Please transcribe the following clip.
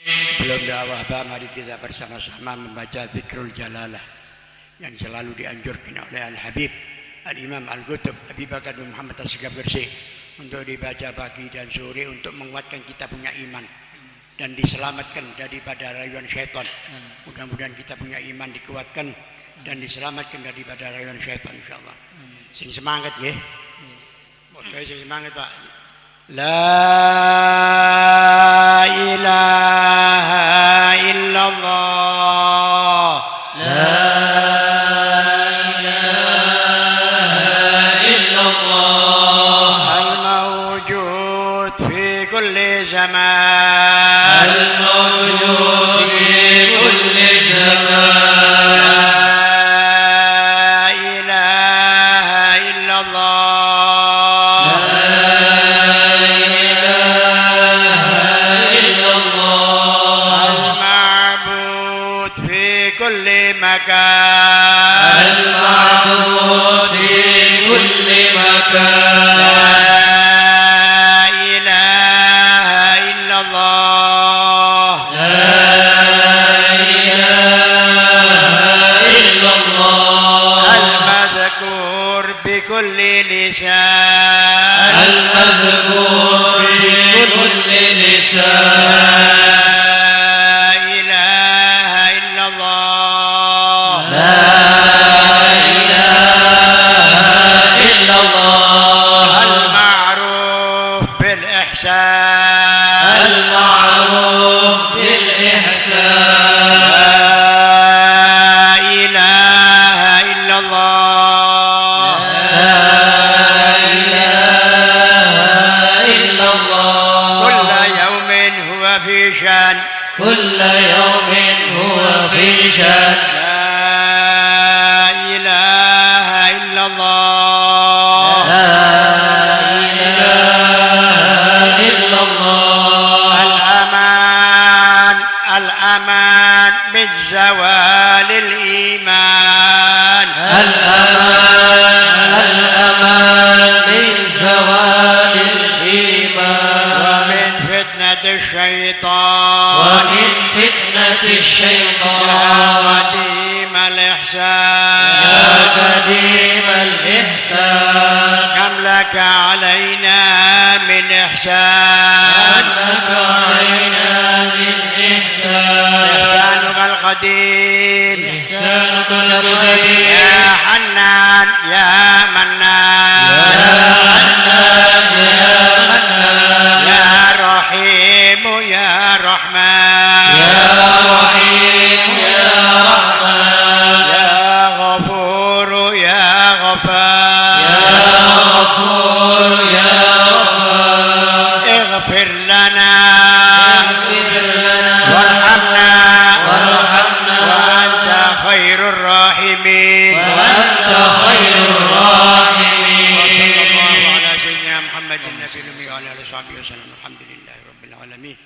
Sebelum doa, mari kita bersama-sama membaca Zikrul Jalalah yang selalu dianjurkan oleh Al-Habib Al-Imam Al-Qutb Abi Bakar bin Muhammad As-Segaf Gresik untuk dibaca pagi dan sore untuk menguatkan kita punya iman dan diselamatkan daripada rayuan syaitan. Mudah-mudahan kita punya iman dikuatkan dan diselamatkan daripada rayuan syaitan insyaallah. Sing semangat nggih. Oke, sing semangat Pak. La ilaha illallah. La ilaha illallah. Al-mawjud fi kulli zaman. Al-mawjud fi kulli zaman. المعبود في كل مكان لا إله إلا الله لا إله إلا الله المذكور بكل لسان المذكور بكل لسان المعروف بالإحسان لا إله إلا الله لا إله إلا الله كل يوم هو في شان كل يوم هو في شان لا إله إلا الله الأمان من زوال الإيمان الأمان من زوال الإيمان ومن فتنة الشيطان ومن فتنة الشيطان يا قديم الإحسان يا قديم الإحسان كم لك علينا من إحسان كم لك علينا من إحسان إحسانك القديم إحسانك القديم يا حنان يا منان يا حنان يا منان يا رحيم يا رحمن يا رحيم يا رحمن يا غفور يا غفار يا غفور يا غفار اغفر لنا اغفر لنا وارحمنا وأنت خير الراحمين وأنت خير الراحمين. وصلى الله على سيدنا محمد النبي الأمي وعلى آله وصحبه وسلم. الحمد لله رب العالمين.